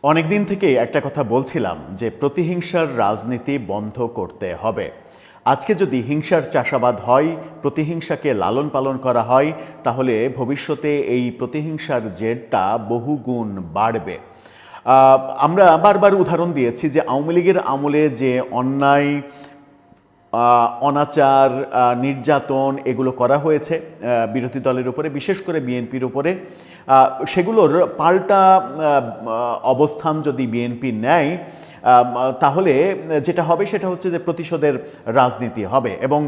অনেকদিন থেকে একটা কথা বলছিলাম যে প্রতিহিংসার রাজনীতি বন্ধ করতে হবে। আজকে যদি হিংসার চাষাবাদ হয়, প্রতিহিংসাকে লালন পালন করা হয়, তাহলে ভবিষ্যতে এই প্রতিহিংসার জেরটা বহুগুণ বাড়বে। আমরা বারবার উদাহরণ দিয়েছি যে আওয়ামী লীগের আমলে যে অন্যায়, অনাচার, নির্যাতন এগুলো করা হয়েছে বিরোধী দলের উপরে, বিশেষ করে বিএনপির উপরে, সেগুলোর পাল্টা অবস্থান যদি বিএনপি নেয়, তাহলে যেটা হবে সেটা হচ্ছে যে প্রতিশোধের রাজনীতি হবে। এবং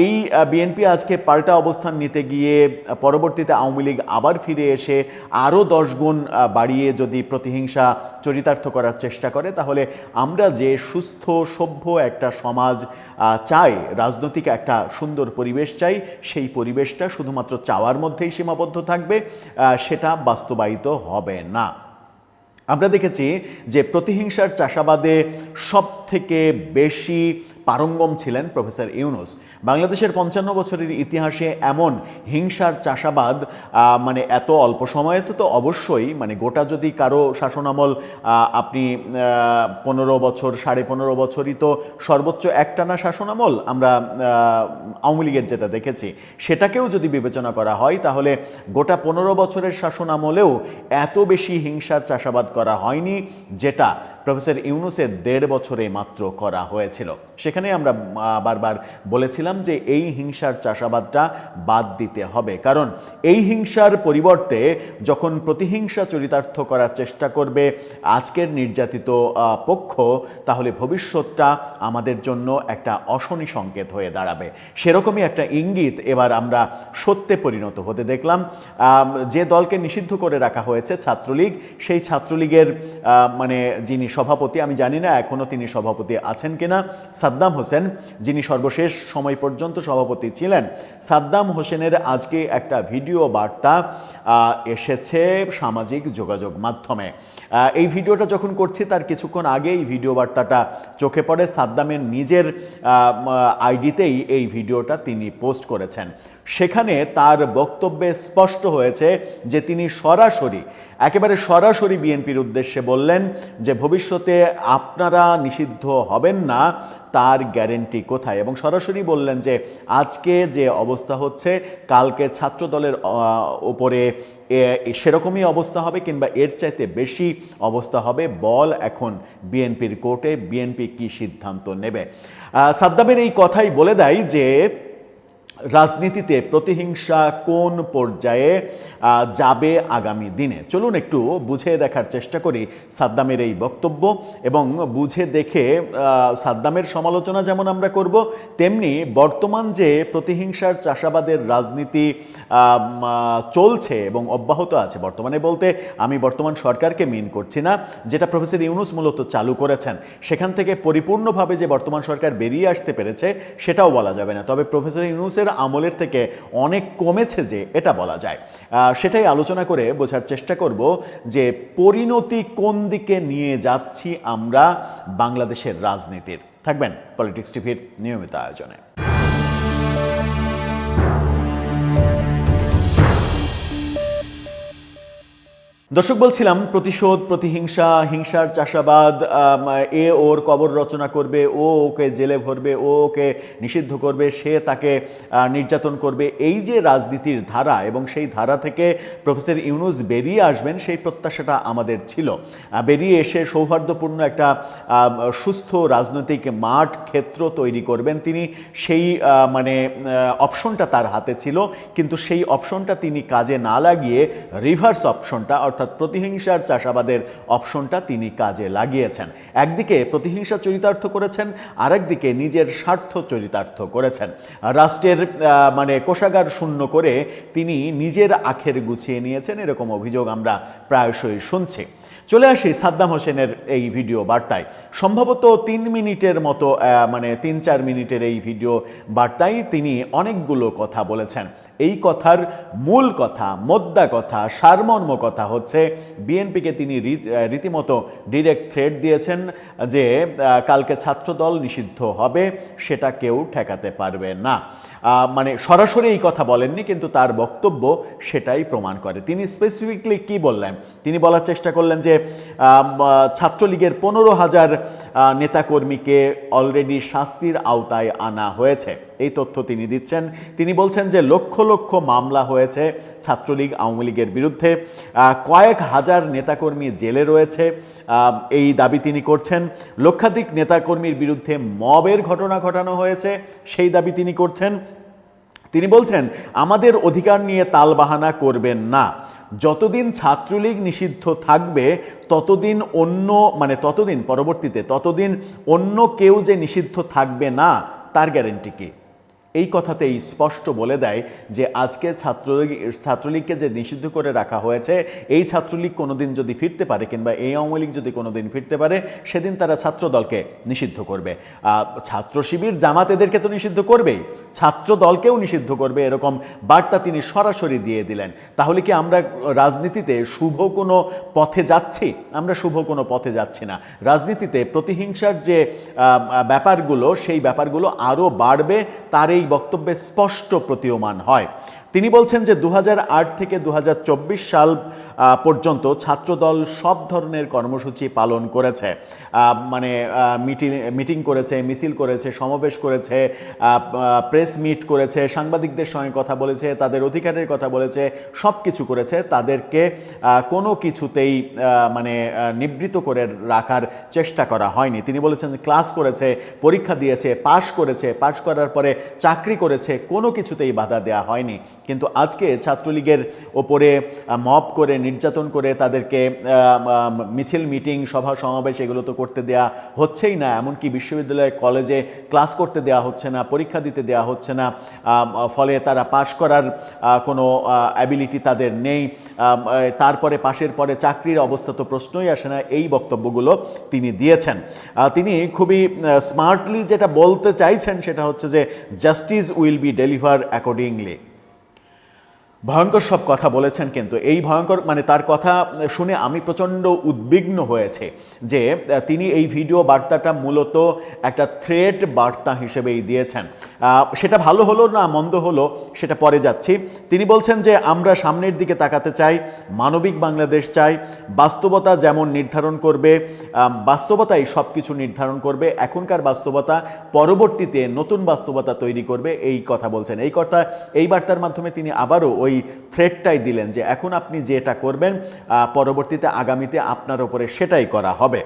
এই বিএনপি আজকে পাল্টা অবস্থান নিতে গিয়ে পরবর্তীতে আওয়ামী লীগ আবার ফিরে এসে আরও 10 গুণ বাড়িয়ে যদি প্রতিহিংসা চরিতার্থ করার চেষ্টা করে, তাহলে আমরা যে সুস্থ সভ্য একটা সমাজ চাই, রাজনৈতিক একটা সুন্দর পরিবেশ চাই, সেই পরিবেশটা শুধুমাত্র চাওয়ার মধ্যেই সীমাবদ্ধ থাকবে, সেটা বাস্তবায়িত হবে না। আমরা দেখেছি যে প্রতিহিংসার চাষাবাদে সব থেকে বেশি পারঙ্গম ছিলেন প্রফেসর ইউনূস। বাংলাদেশের 55 বছরের ইতিহাসে এমন হিংসার চাষাবাদ মানে এত অল্প সময়ে তো অবশ্যই, মানে গোটা যদি কারো শাসনামল আপনি 15 বছর 15.5 বছরই তো সর্বোচ্চ একটানা শাসনামল আমরা আওয়ামী লীগের যেটা দেখেছি, সেটাকেও যদি বিবেচনা করা হয়, তাহলে গোটা 15 বছরের শাসনামলেও এত বেশি হিংসার চাষাবাদ করা হয়নি, যেটা প্রফেসর ইউনূসের 1.5 বছরে মাত্র করা হয়েছিল। সেখানে আমরা বারবার বলেছিলাম যে এই হিংসার চাষাবাদটা বাদ দিতে হবে, কারণ এই হিংসার পরিবর্তে যখন প্রতিহিংসা চরিতার্থ করার চেষ্টা করবে আজকের নির্যাতিত পক্ষ, তাহলে ভবিষ্যৎটা আমাদের জন্য একটা অশনি সংকেত হয়ে দাঁড়াবে। সেরকমই একটা ইঙ্গিত এবার আমরা সত্যে পরিণত হতে দেখলাম। যে দলকে নিষিদ্ধ করে রাখা হয়েছে ছাত্রলীগ, সেই ছাত্রলীগের মানে যিনি সভাপতি, আমি জানি না এখনো তিনি সভাপতি আছেন কিনা, সাদ্দাম হোসেন, যিনি সর্বশেষ সময় পর্যন্ত সভাপতি ছিলেন, সাদ্দাম হোসেনের আজকে একটা ভিডিও বার্তা এসেছে সামাজিক যোগাযোগ মাধ্যমে। এই ভিডিওটা যখন করছি তার কিছুক্ষণ আগে এই ভিডিও বার্তাটা চোখে পড়ে। সাদ্দামের নিজের আইডিতেই এই ভিডিওটা তিনি পোস্ট করেছেন। সেখানে তার বক্তব্যে স্পষ্ট হয়েছে যে তিনি একেবারে সরাসরি বিএনপির উদ্দেশ্যে বললেন যে ভবিষ্যতে আপনারা নিষিদ্ধ হবেন না তার গ্যারেন্টি কোথায়, এবং সরাসরি বললেন যে আজকে যে অবস্থা হচ্ছে কালকে ছাত্র দলের উপরে সেরকমই অবস্থা হবে কিংবা এর চাইতে বেশি অবস্থা হবে। বল এখন বিএনপির কোর্টে, বিএনপি কি সিদ্ধান্ত নেবে। সাদ্দামের এই কথাই বলে দেয় যে রাজনীতিতে প্রতিহিংসা কোন পর্যায়ে যাবে আগামী দিনে। চলুন একটু বুঝে দেখার চেষ্টা করি সাদ্দামের এই বক্তব্য, এবং বুঝে দেখে সাদ্দামের সমালোচনা যেমন আমরা করব, তেমনি বর্তমান যে প্রতিহিংসার চাষাবাদের রাজনীতি চলছে এবং অব্যাহত আছে, বর্তমানে বলতে আমি বর্তমান সরকারকে মিন করছি না, যেটা প্রফেসর ইউনূস মূলত চালু করেছেন, সেখান থেকে পরিপূর্ণভাবে যে বর্তমান সরকার বেরিয়ে আসতে পেরেছে সেটাও বলা যাবে না, তবে প্রফেসর ইউনূসের আমলের থেকে অনেক কমেছে যে এটা বলা যায়। সেটাই আলোচনা করে বোঝার চেষ্টা করব যে পরিণতি কোন দিকে নিয়ে যাচ্ছি আমরা বাংলাদেশের রাজনীতির। থাকবেন পলিটিক্স টিভির নিয়মিত আয়োজনে। দর্শক, বলছিলাম প্রতিশোধ, প্রতিহিংসা, হিংসার চাষাবাদ, এ ওর কবর রচনা করবে, ও ওকে জেলে ভরবে, ও ওকে নিষিদ্ধ করবে, সে তাকে নির্যাতন করবে, এই যে রাজনীতির ধারা, এবং সেই ধারা থেকে প্রফেসর ইউনূস বেরিয়ে আসবেন সেই প্রত্যাশাটা আমাদের ছিল। বেরিয়ে এসে সৌহার্দ্যপূর্ণ একটা সুস্থ রাজনৈতিক মাঠ ক্ষেত্র তৈরি করবেন তিনি, সেই মানে অপশনটা তার হাতে ছিল, কিন্তু সেই অপশনটা তিনি কাজে না লাগিয়ে রিভার্স অপশনটা অর্থাৎ প্রতিহিংসার চাষাবাদের অপশনটা তিনি কাজে লাগিয়েছেন। একদিকে প্রতিহিংসা চরিতার্থ করেছেন, আরেকদিকে নিজের স্বার্থ চরিতার্থ করেছেন। রাষ্ট্রের মানে কোষাগার শূন্য করে তিনি নিজের আখের গুছিয়ে নিয়েছেন, এরকম অভিযোগ আমরা প্রায়শই শুনছি। চলে আসি সাদ্দাম হোসেনের এই ভিডিও বার্তায়। সম্ভবত 3 মিনিটের মতো, মানে 3-4 মিনিটের এই ভিডিও বার্তায় তিনি অনেকগুলো কথা বলেছেন। এই কথার মূল কথা, মোদ্দা কথা, সারমর্ম কথা হচ্ছে বিএনপিকে তিনি রীতিমতো ডিরেক্ট থ্রেট দিয়েছেন যে কালকে ছাত্রদল নিষিদ্ধ হবে, সেটা কেউ ঠেকাতে পারবে না। মানে সরাসরি এই কথা বলেননি, কিন্তু তার বক্তব্য সেটাই প্রমাণ করে। তিনি স্পেসিফিকলি কি বললেন? তিনি বলার চেষ্টা করলেন যে ছাত্রলীগের 15,000 নেতাকর্মীকে অলরেডি শাস্তির আওতায় আনা হয়েছে, এই তথ্য তিনি দিচ্ছেন। তিনি বলছেন যে লক্ষ লক্ষ মামলা হয়েছে ছাত্রলীগ আওয়ামী লীগের বিরুদ্ধে, কয়েক হাজার নেতাকর্মী জেলে রয়েছে, এই দাবি তিনি করছেন। লক্ষাধিক নেতাকর্মীর বিরুদ্ধে মবের ঘটনা ঘটানো হয়েছে, সেই দাবি তিনি করছেন। তিনি বলছেন আমাদের অধিকার নিয়ে তালবাহানা করবেন না, যতদিন ছাত্রলীগ নিষিদ্ধ থাকবে ততদিন ততদিন অন্য কেউ যে নিষিদ্ধ থাকবে না তার গ্যারেন্টি কি? এই কথাতেই স্পষ্ট বলে দেয় যে আজকে ছাত্রলীগকে যে নিষিদ্ধ করে রাখা হয়েছে, এই ছাত্রলীগ কোনোদিন যদি ফিরতে পারে, কিংবা এই আওয়ামী লীগ যদি কোনোদিন ফিরতে পারে, সেদিন তারা ছাত্রদলকে নিষিদ্ধ করবে। ছাত্র শিবির জামাত এদেরকে তো নিষিদ্ধ করবেই, ছাত্রদলকেও নিষিদ্ধ করবে, এরকম বার্তা তিনি সরাসরি দিয়ে দিলেন। তাহলে কি আমরা রাজনীতিতে শুভ কোনো পথে যাচ্ছি? আমরা শুভ কোনো পথে যাচ্ছি না। রাজনীতিতে প্রতিহিংসার যে ব্যাপারগুলো, সেই ব্যাপারগুলো আরও বাড়বে, তার এই বক্তব্যে স্পষ্ট প্রতীয়মান হয়। তিনি বলছেন যে 2008 থেকে 2024 সাল পর্যন্ত ছাত্রদল সব ধরনের কর্মসূচি পালন করেছে, মানে মিটিং করেছে, মিছিল করেছে, সমাবেশ করেছে, প্রেস মিট করেছে, সাংবাদিকদের সঙ্গে কথা বলেছে, তাদের অধিকারের কথা বলেছে, সব কিছু করেছে। তাদেরকে কোনো কিছুতেই নিবৃত করে রাখার চেষ্টা করা হয়নি। তিনি বলেছেন ক্লাস করেছে, পরীক্ষা দিয়েছে, পাশ করেছে, পাশ করার পরে চাকরি করেছে, কোনো কিছুতেই বাধা দেওয়া হয়নি। কিন্তু আজকে ছাত্রলীগের ওপরে মব করে, নির্যাতন করে, তাদেরকে মিছিল, মিটিং, সভা সমাবেশ এগুলো তো করতে দেয়া হচ্ছেই না। এমনকি বিশ্ববিদ্যালয়ে, কলেজে ক্লাস করতে দেয়া হচ্ছে না, পরীক্ষা দিতে দেয়া হচ্ছে না, ফলে তারা পাশ করার কোনো অ্যাবিলিটি তাদের নেই। তারপরে পাশের পরে চাকরির অবস্থা তো প্রশ্নই আসে না। এই বক্তব্যগুলো তিনি দিয়েছেন। তিনি খুবই স্মার্টলি যেটা বলতে চাইছেন সেটা হচ্ছে যে justice will be deliver accordingly. ভয়ঙ্কর সব কথা বলেছেন, কিন্তু এই ভয়ঙ্কর তার কথা শুনে আমি প্রচণ্ড উদ্বিগ্ন হয়েছে যে তিনি এই ভিডিও বার্তাটা মূলত একটা থ্রেট বার্তা হিসেবেই দিয়েছেন। সেটা ভালো হলো না মন্দ হলো সেটা পরে যাচ্ছি। তিনি বলছেন যে আমরা সামনের দিকে তাকাতে চাই, মানবিক বাংলাদেশ চাই, বাস্তবতা যেমন নির্ধারণ করবে, বাস্তবতাই সব কিছু নির্ধারণ করবে, এখনকার বাস্তবতা পরবর্তীতে নতুন বাস্তবতা তৈরি করবে, এই কথা বলছেন। এই বার্তার মাধ্যমে তিনি আবারও ওই থ্রেটটাই দিলেন যে এখন আপনি যেটা করবেন, পরবর্তীতে আগামীতে আপনার উপরে সেটাই করা হবে।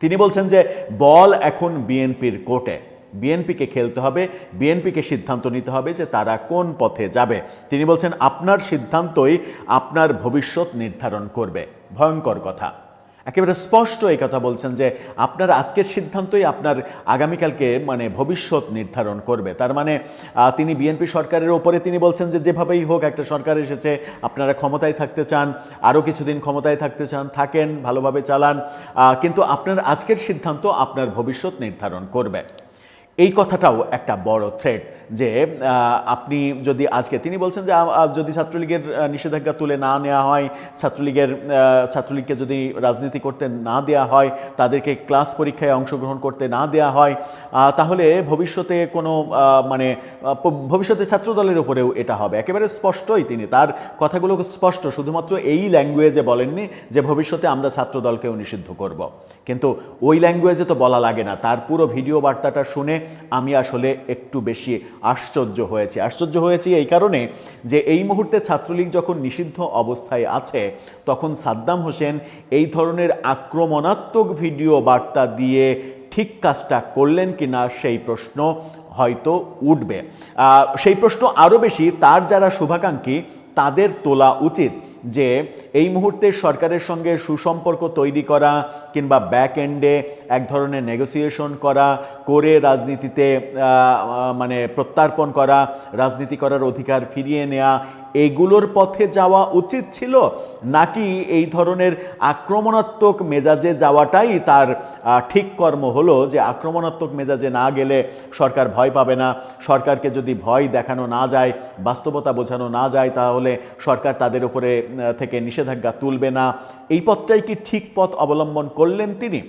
তিনি বলছেন যে বল এখন বিএনপির কোর্টে, বিএনপিকে খেলতে হবে, বিএনপিকে সিদ্ধান্ত নিতে হবে যে তারা কোন পথে যাবে। তিনি বলছেন আপনার সিদ্ধান্তই আপনার ভবিষ্যৎ নির্ধারণ করবে। ভয়ঙ্কর কথা, একেবারে স্পষ্ট এই কথা বলছেন যে আপনার আজকের সিদ্ধান্তই আপনার আগামীকালকে ভবিষ্যৎ নির্ধারণ করবে। তার তিনি বিএনপি সরকারের ওপরে তিনি বলছেন যে যেভাবেই হোক একটা সরকার এসেছে, আপনারা ক্ষমতায় থাকতে চান, আরও কিছুদিন ক্ষমতায় থাকতে চান, থাকেন, ভালোভাবে চালান, কিন্তু আপনার আজকের সিদ্ধান্ত আপনার ভবিষ্যৎ নির্ধারণ করবে। এই কথাটাও একটা বড় থ্রেট যে আপনি যদি আজকে, তিনি বলছেন যে যদি ছাত্রলীগের নিষেধাজ্ঞা তুলে না নেওয়া হয়, ছাত্রলীগকে যদি রাজনীতি করতে না দেওয়া হয়, তাদেরকে ক্লাস পরীক্ষায় অংশগ্রহণ করতে না দেওয়া হয়, তাহলে ভবিষ্যতে কোনো ভবিষ্যতে ছাত্রদলের উপরেও এটা হবে। একেবারে স্পষ্টই তিনি, তার কথাগুলো স্পষ্ট, শুধুমাত্র এই ল্যাঙ্গুয়েজে বলেননি যে ভবিষ্যতে আমরা ছাত্রদলকেও নিষিদ্ধ করব, কিন্তু ওই ল্যাঙ্গুয়েজে তো বলা লাগে না। তার পুরো ভিডিও বার্তাটা শুনে আমি আসলে একটু বেশি আশ্চর্য হয়েছি এই কারণে যে এই মুহূর্তে ছাত্রলীগ যখন নিষিদ্ধ অবস্থায় আছে, তখন সাদ্দাম হোসেন এই ধরনের আক্রমণাত্মক ভিডিও বার্তা দিয়ে ঠিক কাজটা করলেন কিনা সেই প্রশ্ন হয়তো উঠবে। সেই প্রশ্ন আরও বেশি তার যারা শুভাকাঙ্ক্ষী তাদের তোলা উচিত যে এই মুহূর্তে সরকারের সঙ্গে সুসম্পর্ক তৈরি করা কিংবা ব্যাক এন্ডে এক ধরনের নেগোসিয়েশন করে রাজনীতিতে প্রত্যার্পণ করা, রাজনীতি করার অধিকার ফিরিয়ে নেওয়া, এগুলোর পথে যাওয়া উচিত ছিল, নাকি এই ধরনের আক্রমণাত্মক মেজাজে যাওয়াটাই তার ঠিক কর্ম হলো, যে আক্রমণাত্মক মেজাজে না গেলে সরকার ভয় পাবে না, সরকারকে যদি ভয় দেখানো না যায়, বাস্তবতা বোঝানো না যায়, তাহলে সরকার তাদের উপরে থেকে নিষেধাজ্ঞা তুলবে না। এই পথটাই কি ঠিক পথ অবলম্বন করলেন তিনি?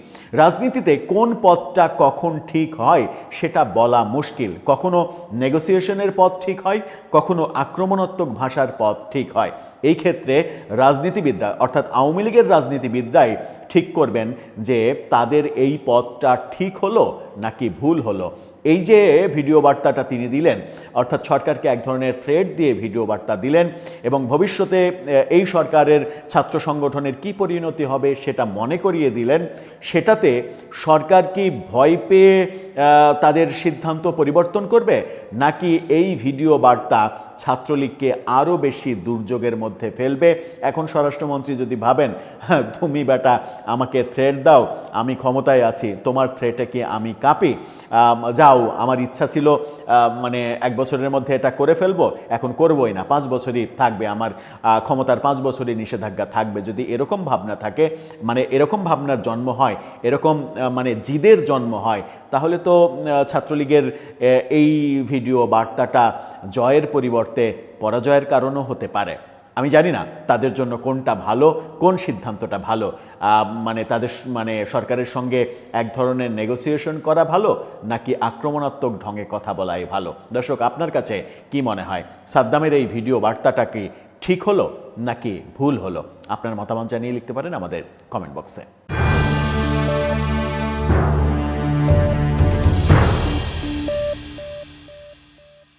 রাজনীতিতে কোন পথটা কখন ঠিক হয় সেটা বলা মুশকিল। কখনো নেগোসিয়েশনের পথ ঠিক হয়, কখনো আক্রমণাত্মক ভাষার পথ ঠিক হয়। এই ক্ষেত্রে রাজনীতিবিদরা, অর্থাৎ আওয়ামী লীগের রাজনীতিবিদরাই ঠিক করবেন যে তাদের এই পথটা ঠিক হলো নাকি ভুল হলো। এই যে ভিডিও বার্তাটা তিনি দিলেন, অর্থাৎ সরকারকে এক ধরনের থ্রেট দিয়ে ভিডিও বার্তা দিলেন এবং ভবিষ্যতে এই সরকারের ছাত্র সংগঠনের কি পরিণতি হবে সেটা মনে করিয়ে দিলেন, সেটাতে সরকার কি ভয় পেয়ে তাদের সিদ্ধান্ত পরিবর্তন করবে, নাকি এই ভিডিও বার্তা ছাত্রলীগকে আরও বেশি দুর্যোগের মধ্যে ফেলবে? এখন স্বরাষ্ট্রমন্ত্রী যদি ভাবেন, হ্যাঁ তুমি বেটা আমাকে থ্রেট দাও, আমি ক্ষমতায় আছি, তোমার থ্রেটে কি আমি কাঁপি, যাও আমার ইচ্ছা ছিল মানে 1 বছরের মধ্যে এটা করে ফেলবো, এখন করবোই না, 5 বছরই থাকবে আমার ক্ষমতার, 5 বছরই নিষেধাজ্ঞা থাকবে, যদি এরকম ভাবনা থাকে, মানে এরকম ভাবনার জন্ম হয়, এরকম মানে জিদের জন্ম হয়, তাহলে তো ছাত্রলীগের এই ভিডিও বার্তাটা জয়ের পরিবর্তে পরাজয়ের কারণও হতে পারে। আমি জানি না তাদের জন্য কোনটা ভালো, কোন সিদ্ধান্তটা ভালো, মানে তাদের মানে সরকারের সঙ্গে এক ধরনের নেগোসিয়েশন করা ভালো, নাকি আক্রমণাত্মক ঢঙে কথা বলাই ভালো। দর্শক, আপনার কাছে কি মনে হয়, সাদ্দামের এই ভিডিও বার্তাটা কি ঠিক হলো নাকি ভুল হলো? আপনার মতামত জানিয়ে লিখতে পারেন আমাদের কমেন্ট বক্সে।